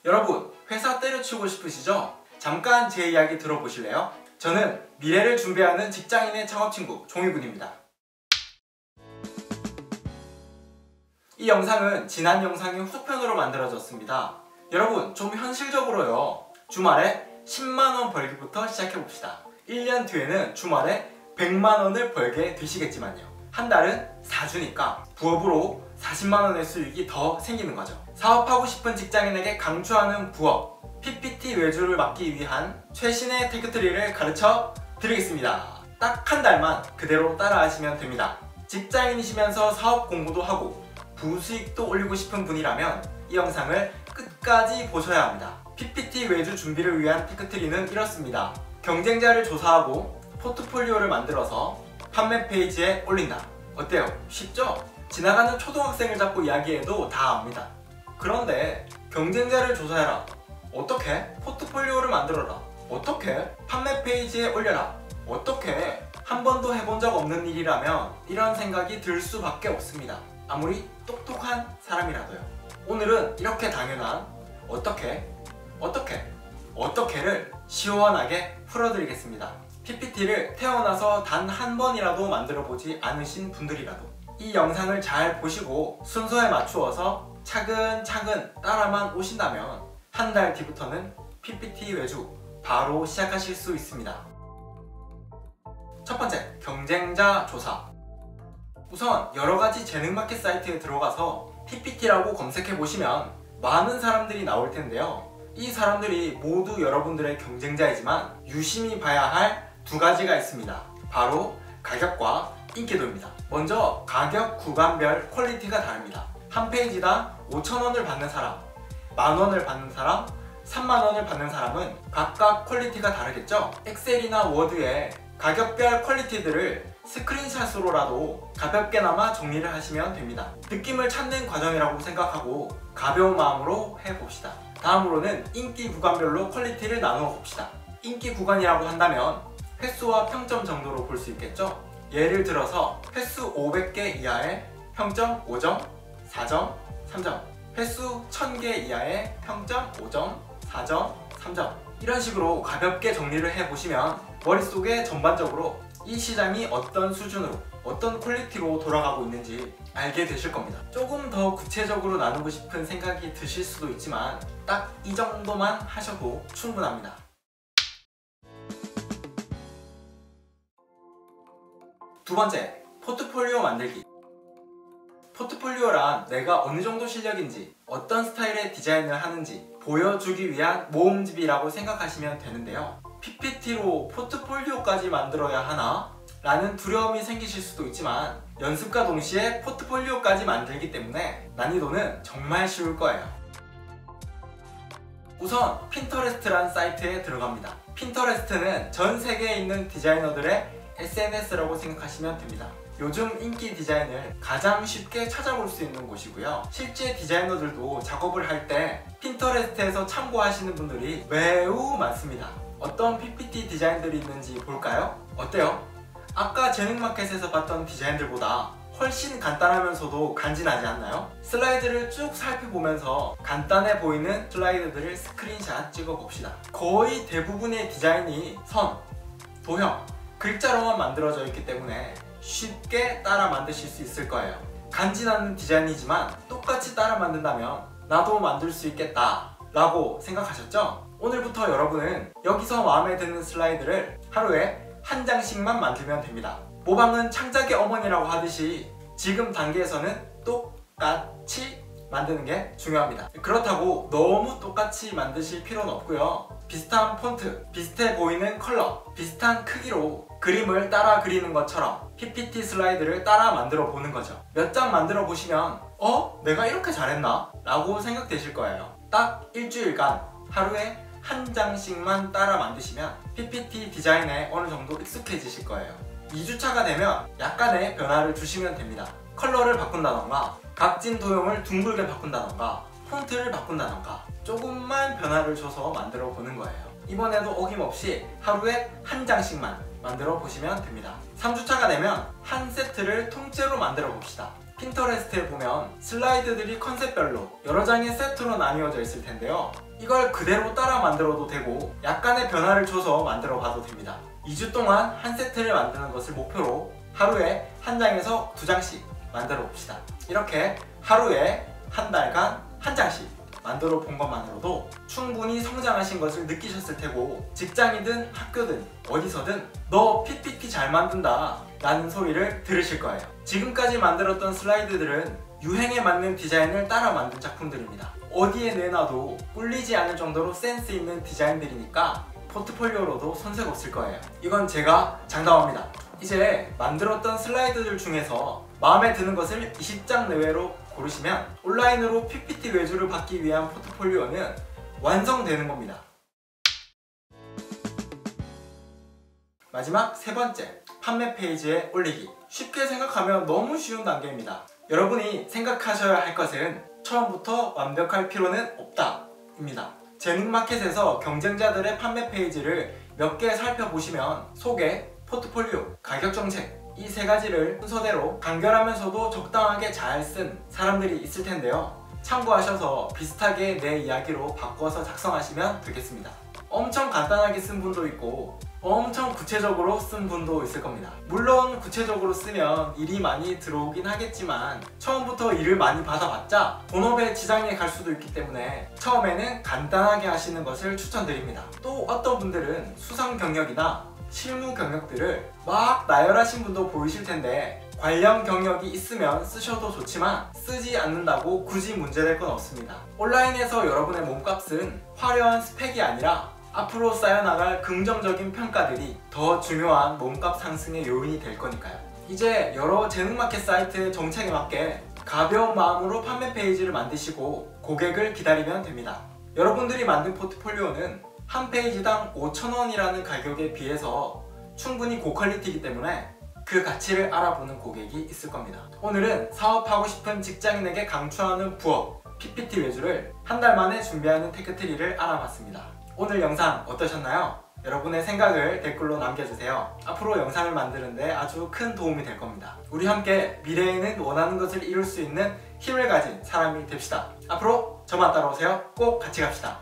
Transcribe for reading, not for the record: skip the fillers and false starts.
여러분, 회사 때려치우고 싶으시죠? 잠깐 제 이야기 들어보실래요? 저는 미래를 준비하는 직장인의 창업친구 종일군입니다. 이 영상은 지난 영상의 후속편으로 만들어졌습니다. 여러분, 좀 현실적으로요. 주말에 10만원 벌기부터 시작해봅시다. 1년 뒤에는 주말에 100만원을 벌게 되시겠지만요. 한 달은 4주니까 부업으로 40만원의 수익이 더 생기는 거죠. 사업하고 싶은 직장인에게 강추하는 부업, PPT 외주를 막기 위한 최신의 테크트리를 가르쳐 드리겠습니다. 딱 한 달만 그대로 따라 하시면 됩니다. 직장인이시면서 사업 공부도 하고 부수익도 올리고 싶은 분이라면 이 영상을 끝까지 보셔야 합니다. PPT 외주 준비를 위한 테크트리는 이렇습니다. 경쟁자를 조사하고 포트폴리오를 만들어서 판매 페이지에 올린다. 어때요? 쉽죠? 지나가는 초등학생을 잡고 이야기해도 다 압니다. 그런데 경쟁자를 조사해라. 어떻게? 포트폴리오를 만들어라. 어떻게? 판매 페이지에 올려라. 어떻게? 한 번도 해본 적 없는 일이라면 이런 생각이 들 수밖에 없습니다. 아무리 똑똑한 사람이라도요. 오늘은 이렇게 당연한 어떻게를 시원하게 풀어드리겠습니다. PPT를 태어나서 단 한 번이라도 만들어보지 않으신 분들이라도 이 영상을 잘 보시고 순서에 맞추어서 차근차근 따라만 오신다면 한 달 뒤부터는 PPT 외주 바로 시작하실 수 있습니다. 첫 번째, 경쟁자 조사. 우선 여러가지 재능마켓 사이트에 들어가서 PPT라고 검색해보시면 많은 사람들이 나올 텐데요. 이 사람들이 모두 여러분들의 경쟁자이지만 유심히 봐야 할 두 가지가 있습니다. 바로 가격과 인기도입니다. 먼저 가격 구간별 퀄리티가 다릅니다. 한 페이지당 5,000원을 받는 사람, 만원을 받는 사람, 3만원을 받는 사람은 각각 퀄리티가 다르겠죠? 엑셀이나 워드에 가격별 퀄리티들을 스크린샷으로라도 가볍게나마 정리를 하시면 됩니다. 느낌을 찾는 과정이라고 생각하고 가벼운 마음으로 해봅시다. 다음으로는 인기 구간별로 퀄리티를 나누어 봅시다. 인기 구간이라고 한다면 횟수와 평점 정도로 볼 수 있겠죠? 예를 들어서 횟수 500개 이하의 평점 5점, 4점, 3점, 횟수 1000개 이하의 평점 5점, 4점, 3점, 이런 식으로 가볍게 정리를 해보시면 머릿속에 전반적으로 이 시장이 어떤 수준으로, 어떤 퀄리티로 돌아가고 있는지 알게 되실 겁니다. 조금 더 구체적으로 나누고 싶은 생각이 드실 수도 있지만 딱 이 정도만 하셔도 충분합니다. 두 번째, 포트폴리오 만들기. 포트폴리오란 내가 어느 정도 실력인지, 어떤 스타일의 디자인을 하는지 보여주기 위한 모음집이라고 생각하시면 되는데요. PPT로 포트폴리오까지 만들어야 하나? 라는 두려움이 생기실 수도 있지만 연습과 동시에 포트폴리오까지 만들기 때문에 난이도는 정말 쉬울 거예요. 우선 핀터레스트란 사이트에 들어갑니다. 핀터레스트는 전 세계에 있는 디자이너들의 SNS라고 생각하시면 됩니다. 요즘 인기 디자인을 가장 쉽게 찾아볼 수 있는 곳이고요. 실제 디자이너들도 작업을 할 때 핀터레스트에서 참고하시는 분들이 매우 많습니다. 어떤 PPT 디자인들이 있는지 볼까요? 어때요? 아까 재능마켓에서 봤던 디자인들보다 훨씬 간단하면서도 간지나지 않나요? 슬라이드를 쭉 살펴보면서 간단해 보이는 슬라이드들을 스크린샷 찍어봅시다. 거의 대부분의 디자인이 선, 도형, 글자로만 만들어져 있기 때문에 쉽게 따라 만드실 수 있을 거예요. 간지나는 디자인이지만 똑같이 따라 만든다면 나도 만들 수 있겠다 라고 생각하셨죠? 오늘부터 여러분은 여기서 마음에 드는 슬라이드를 하루에 한 장씩만 만들면 됩니다. 모방은 창작의 어머니라고 하듯이 지금 단계에서는 똑같이 만드는 게 중요합니다. 그렇다고 너무 똑같이 만드실 필요는 없고요. 비슷한 폰트, 비슷해 보이는 컬러, 비슷한 크기로 그림을 따라 그리는 것처럼 PPT 슬라이드를 따라 만들어 보는 거죠. 몇 장 만들어 보시면 내가 이렇게 잘했나? 라고 생각되실 거예요. 딱 일주일간 하루에 한 장씩만 따라 만드시면 PPT 디자인에 어느 정도 익숙해지실 거예요. 2주차가 되면 약간의 변화를 주시면 됩니다. 컬러를 바꾼다던가 각진 도형을 둥글게 바꾼다던가 폰트를 바꾼다던가 조금만 변화를 줘서 만들어 보는 거예요. 이번에도 어김없이 하루에 한 장씩만 만들어 보시면 됩니다. 3주차가 되면 한 세트를 통째로 만들어 봅시다. 핀터레스트에 보면 슬라이드들이 컨셉별로 여러 장의 세트로 나뉘어져 있을 텐데요. 이걸 그대로 따라 만들어도 되고 약간의 변화를 줘서 만들어 봐도 됩니다. 2주 동안 한 세트를 만드는 것을 목표로 하루에 한 장에서 2장씩 만들어 봅시다. 이렇게 하루에 한 달간 한 장씩 만들어 본 것만으로도 충분히 성장하신 것을 느끼셨을 테고, 직장이든 학교든 어디서든 너 PPT 잘 만든다 라는 소리를 들으실 거예요. 지금까지 만들었던 슬라이드들은 유행에 맞는 디자인을 따라 만든 작품들입니다. 어디에 내놔도 꿀리지 않을 정도로 센스 있는 디자인들이니까 포트폴리오로도 손색 없을 거예요. 이건 제가 장담합니다. 이제 만들었던 슬라이드들 중에서 마음에 드는 것을 20장 내외로 고르시면 온라인으로 PPT 외주를 받기 위한 포트폴리오는 완성되는 겁니다. 마지막 세 번째, 판매 페이지에 올리기. 쉽게 생각하면 너무 쉬운 단계입니다. 여러분이 생각하셔야 할 것은 처음부터 완벽할 필요는 없다 입니다. 재능마켓에서 경쟁자들의 판매 페이지를 몇 개 살펴보시면 소개, 포트폴리오, 가격 정책, 이 세 가지를 순서대로 간결하면서도 적당하게 잘 쓴 사람들이 있을 텐데요. 참고하셔서 비슷하게 내 이야기로 바꿔서 작성하시면 되겠습니다. 엄청 간단하게 쓴 분도 있고 엄청 구체적으로 쓴 분도 있을 겁니다. 물론 구체적으로 쓰면 일이 많이 들어오긴 하겠지만 처음부터 일을 많이 받아봤자 본업에 지장이 갈 수도 있기 때문에 처음에는 간단하게 하시는 것을 추천드립니다. 또 어떤 분들은 수상 경력이나 실무 경력들을 막 나열하신 분도 보이실 텐데, 관련 경력이 있으면 쓰셔도 좋지만 쓰지 않는다고 굳이 문제될 건 없습니다. 온라인에서 여러분의 몸값은 화려한 스펙이 아니라 앞으로 쌓여나갈 긍정적인 평가들이 더 중요한 몸값 상승의 요인이 될 거니까요. 이제 여러 재능마켓 사이트의 정책에 맞게 가벼운 마음으로 판매 페이지를 만드시고 고객을 기다리면 됩니다. 여러분들이 만든 포트폴리오는 한 페이지당 5,000원이라는 가격에 비해서 충분히 고퀄리티이기 때문에 그 가치를 알아보는 고객이 있을 겁니다. 오늘은 사업하고 싶은 직장인에게 강추하는 부업 PPT 외주를 한 달 만에 준비하는 테크트리를 알아봤습니다. 오늘 영상 어떠셨나요? 여러분의 생각을 댓글로 남겨주세요. 앞으로 영상을 만드는데 아주 큰 도움이 될 겁니다. 우리 함께 미래에는 원하는 것을 이룰 수 있는 힘을 가진 사람이 됩시다. 앞으로 저만 따라오세요. 꼭 같이 갑시다.